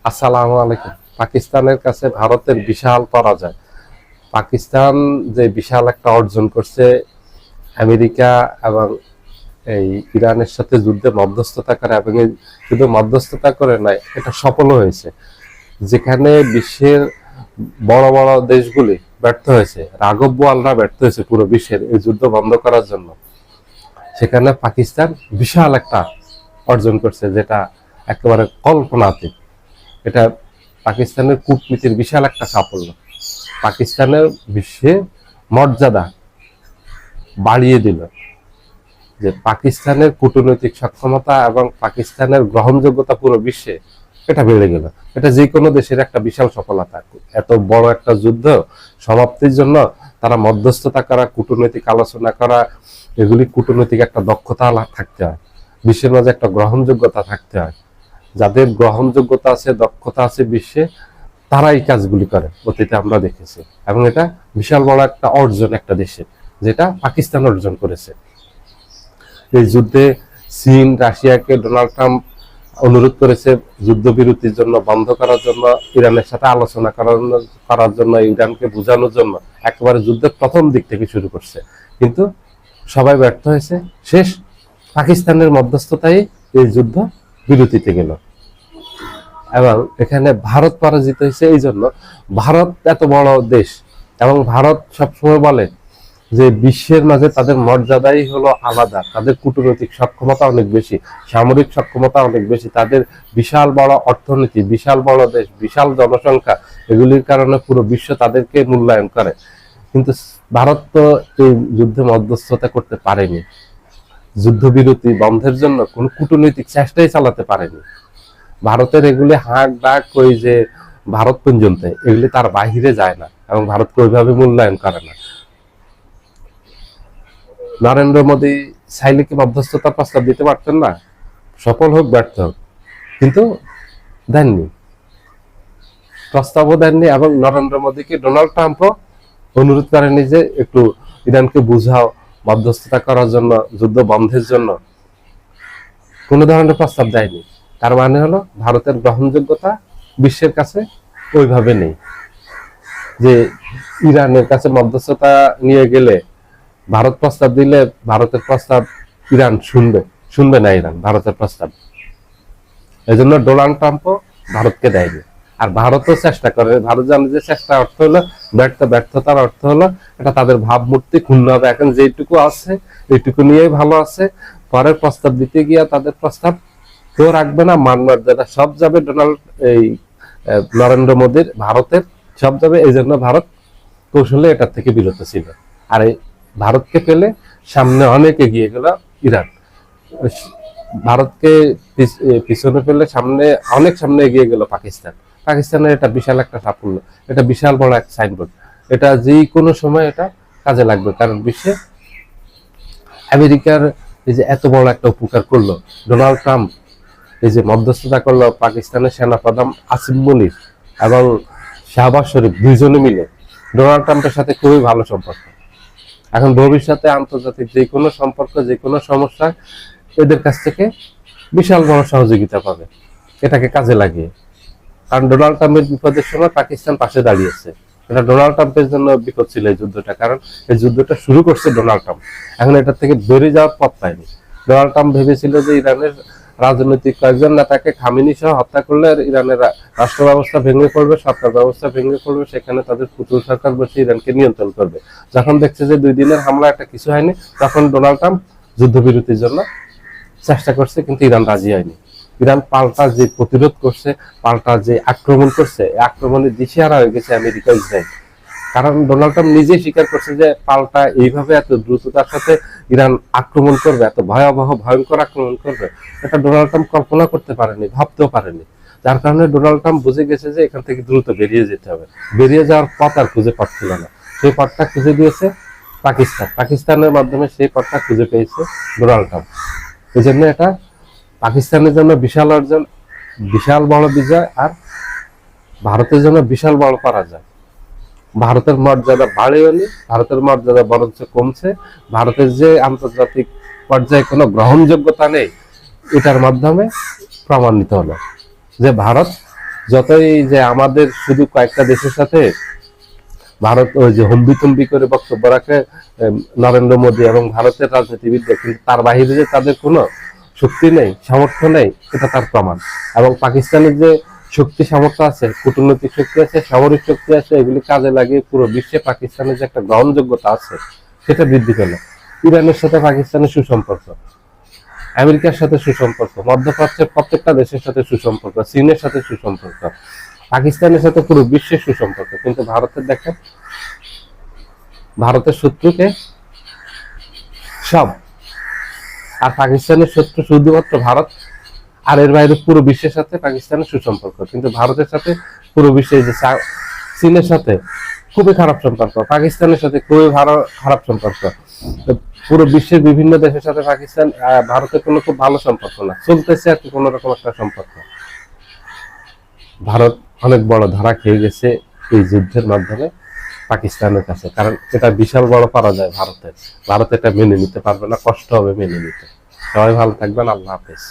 আসসালামু আলাইকুম। পাকিস্তানের কাছে ভারতের বিশাল পরাজয়। পাকিস্তান যে বিশাল একটা অর্জন করছে, আমেরিকা এবং এই ইরানের সাথে যুদ্ধে মধ্যস্থতা করে, এবং শুধু মধ্যস্থতা করে নয়, এটা সফল হয়েছে। যেখানে বিশ্বের বড় বড় দেশগুলি ব্যর্থ হয়েছে, রাঘব বোয়ালরা ব্যর্থ হয়েছে পুরো বিশ্বের এই যুদ্ধ বন্ধ করার জন্য, সেখানে পাকিস্তান বিশাল একটা অর্জন করছে, যেটা একেবারে কল্পনাতীত। এটা পাকিস্তানের কূটনীতির বিশাল একটা সাফল্য। পাকিস্তানের বিশ্বে মর্যাদা বাড়িয়ে দিল, যে পাকিস্তানের কূটনৈতিক সক্ষমতা এবং পাকিস্তানের গ্রহণযোগ্যতা পুরো বিশ্বে এটা বেড়ে গেল। এটা যে কোনো দেশের একটা বিশাল সফলতা। এত বড় একটা যুদ্ধ সমাপ্তির জন্য তারা মধ্যস্থতা করা, কূটনৈতিক আলোচনা করা, এগুলি কূটনৈতিক একটা দক্ষতা থাকতে হয়, বিশ্বের মাঝে একটা গ্রহণযোগ্যতা থাকতে হয়। যাদের গ্রহণযোগ্যতা আছে, দক্ষতা আছে বিশ্বে, তারা এই কাজগুলি করে, অতীতে আমরা দেখেছি। এবং এটা বিশাল বড় একটা অর্জন একটা দেশের, যেটা পাকিস্তান অর্জন করেছে। এই যুদ্ধে চীন রাশিয়াকে ডোনাল্ড ট্রাম্প অনুরোধ করেছে যুদ্ধবিরতির জন্য, বন্ধ করার জন্য, ইরানের সাথে আলোচনা করার জন্য, ইরানকে বোঝানোর জন্য। একেবারে যুদ্ধের প্রথম দিক থেকে শুরু করছে, কিন্তু সবাই ব্যর্থ হয়েছে। শেষ পাকিস্তানের মধ্যস্থতায় এই যুদ্ধ বিরতিতে গেল। এবং এখানে ভারত পরাজিত হয়েছে এই জন্য, ভারত এত বড় দেশ, এবং ভারত সবসময় বলে যে বিশ্বের মাঝে তাদের মর্যাদাই হলো আলাদা, তাদের কূটনৈতিক সক্ষমতা অনেক বেশি, সামরিক সক্ষমতা অনেক বেশি, তাদের বিশাল বড় অর্থনীতি, বিশাল বড় দেশ, বিশাল জনসংখ্যা, এগুলির কারণে পুরো বিশ্ব তাদেরকে মূল্যায়ন করে। কিন্তু ভারত তো এই যুদ্ধে মধ্যস্থতা করতে পারেনি, যুদ্ধবিরতি বন্ধের জন্য কোন কূটনৈতিক চেষ্টাই চালাতে পারেনি। ভারতের এগুলি হাঁক ডাক ওই যে ভারত পর্যন্ত, এগুলি তার বাহিরে যায় না, এবং ভারতকে ওইভাবে মূল্যায়ন করে না। নরেন্দ্র মোদী চাইলে কি মধ্যস্থতার প্রস্তাব দিতে পারতেন না? সফল হোক ব্যর্থ হোক, কিন্তু দেননি, প্রস্তাবও দেননি। এবং নরেন্দ্র মোদীকে ডোনাল্ড ট্রাম্পও অনুরোধ করেনি যে একটু ইরানকে বুঝাও মধ্যস্থতা করার জন্য, যুদ্ধ বন্ধের জন্য, কোনো ধরনের প্রস্তাব দেয়নি। তার মানে হলো ভারতের গ্রহণযোগ্যতা বিশ্বের কাছে ওইভাবে নেই, যে ইরানের কাছে মধ্যস্থতা নিয়ে গেলে, ভারত প্রস্তাব দিলে ভারতের প্রস্তাব ইরান শুনবে না ইরান ভারতের প্রস্তাব। এই জন্য ডোনাল্ড ট্রাম্পও ভারতকে দেয়নি। আর ভারতও চেষ্টা করে, ভারত জানে যে চেষ্টা অর্থ হলো ব্যর্থতার অর্থ হলো এটা তাদের ভাবমূর্তি ক্ষুণ্ণ হবে। এখন যেটুকু আছে এইটুকু নিয়েই ভালো আছে, পরের প্রস্তাব দিতে গিয়া তাদের প্রস্তাব কেউ রাখবে না, মান মর্যাদা সব যাবে নরেন্দ্র মোদীর, ভারতের সব যাবে। এই জন্য ভারত কৌশলে এটার থেকে বিরত ছিল। আর এই ভারতকে পেলে সামনে অনেক এগিয়ে গেল ইরান, ভারতকে পিছনে পেলে অনেক সামনে এগিয়ে গেল পাকিস্তান। পাকিস্তানের এটা বিশাল একটা সাফল্য, এটা বিশাল বড় এক সাইনবোর্ড। এটা যে কোনো সময় এটা কাজে লাগবে, কারণ বিশ্বে আমেরিকার এই যে এত বড় একটা উপকার করলো ডোনাল্ড ট্রাম্প, এই যে মধ্যস্থতা করলো পাকিস্তানের সেনাপ্রধান আসিম মুনির এবং শাহবাজ শরীফ, দুইজনে মিলে ডোনাল্ড ট্রাম্পের সাথে খুবই ভালো সম্পর্ক। এখন ভবিষ্যতে আন্তর্জাতিক যে কোনো সম্পর্ক, যে কোনো সমস্যা এদের কাছ থেকে বিশাল বড় সহযোগিতা পাবে, এটাকে কাজে লাগিয়ে। কারণ ডোনাল্ড ট্রাম্পের বিপদের সময় পাকিস্তান পাশে দাঁড়িয়েছে। এটা ডোনাল্ড ট্রাম্পের জন্য বিপদ ছিল এই যুদ্ধটা, কারণ এই যুদ্ধটা শুরু করছে ডোনাল্ড ট্রাম্প, এখন এটার থেকে বেরিয়ে যাওয়ার পথ পায়নি। ডোনাল্ড ট্রাম্প ভেবেছিল যে ইরানের রাজনৈতিক কয়েকজন নেতাকে খামেনি সহ হত্যা করলে ইরানের রাষ্ট্র ব্যবস্থা ভেঙে পড়বে, সরকার ব্যবস্থা ভেঙে পড়বে, সেখানে তাদের পুতুল সরকার বসে ইরানকে নিয়ন্ত্রণ করবে। যখন দেখছে যে 2 দিনের হামলা একটা কিছু হয়নি, তখন ডোনাল্ড ট্রাম্প যুদ্ধবিরতির জন্য চেষ্টা করছে, কিন্তু ইরান রাজি হয়নি। ইরান পাল্টা যে প্রতিরোধ করছে, পাল্টা যে আক্রমণ করছে, এই আক্রমণের দিশেহারা হয়ে গেছে আমেরিকা, ইসরায়েল। কারণ ডোনাল্ড ট্রাম্প নিজেই স্বীকার করছে যে পাল্টা এইভাবে এত দ্রুততার সাথে ইরান আক্রমণ করবে, এত ভয়ঙ্কর আক্রমণ করবে, এটা ডোনাল্ড ট্রাম্প কল্পনা করতে পারেনি, ভাবতেও পারেনি। যার কারণে ডোনাল্ড ট্রাম্প বুঝে গেছে যে এখান থেকে দ্রুত বেরিয়ে যেতে হবে। বেরিয়ে যাওয়ার পথ আর খুঁজে পাচ্ছিল না, সেই পথটা খুঁজে দিয়েছে পাকিস্তানের মাধ্যমে সেই পথটা খুঁজে পেয়েছে ডোনাল্ড ট্রাম্প। এই জন্য এটা পাকিস্তানের জন্য বিশাল অর্জন, বিশাল বড় বিজয়, আর ভারতের জন্য বিশাল বড় পরাজয়। ভারতের মর্যাদা বাড়েনি, ভারতের মর্যাদা বরঞ্চ কমছে। ভারতের যে আন্তর্জাতিক পর্যায়ে কোনো গ্রহণযোগ্যতা নেই, এটার মাধ্যমে প্রমাণিত হলো যে ভারত যতই যে আমাদের শুধু কয়েকটা দেশের সাথে ভারত ওই যে হম্বিতম্বি করে বক্তব্য রাখে নরেন্দ্র মোদী এবং ভারতের রাজনীতিবিদদের, কিন্তু তার বাহিরে যে তাদের কোনো শক্তি নেই, সামর্থ্য নেই, এটা তার প্রমাণ। এবং পাকিস্তানের যে শক্তি সামর্থ্য আছে, কূটনৈতিক শক্তি আছে, সামরিক শক্তি আছে, এগুলি কাজে লাগিয়ে পুরো বিশ্বে পাকিস্তানের যে একটা গ্রহণযোগ্যতা আছে সেটা বৃদ্ধি পেল। ইরানের সাথে পাকিস্তানের সুসম্পর্ক, আমেরিকার সাথে সুসম্পর্ক, মধ্যপ্রাচ্যের প্রত্যেকটা দেশের সাথে সুসম্পর্ক, চীনের সাথে সুসম্পর্ক, পাকিস্তানের সাথে পুরো বিশ্বের সুসম্পর্ক। কিন্তু ভারতের দেখেন, ভারতের শত্রুকে সব, আর পাকিস্তানের শত্রু শুধুমাত্র ভারত, আর এর বাইরে পুরো বিশ্বের সাথে পাকিস্তানের সুসম্পর্ক। কিন্তু ভারতের সাথে পুরো বিশ্বের যে চীনের সাথে খুবই খারাপ সম্পর্ক, পাকিস্তানের সাথে খুবই খারাপ সম্পর্ক, পুরো বিশ্বের বিভিন্ন দেশের সাথে পাকিস্তান ভারতের কোনো খুব ভালো সম্পর্ক না, চলতেছে আর কি কোন রকম একটা সম্পর্ক। ভারত অনেক বড় ধরা খেয়ে গেছে এই যুদ্ধের মাধ্যমে পাকিস্তানের কাছে, কারণ এটা বিশাল বড় পরাজয় ভারতের। ভারত এটা মেনে নিতে পারবে না, কষ্ট হবে মেনে নিতে। সবাই ভালো থাকবেন, আল্লাহ হাফেজ।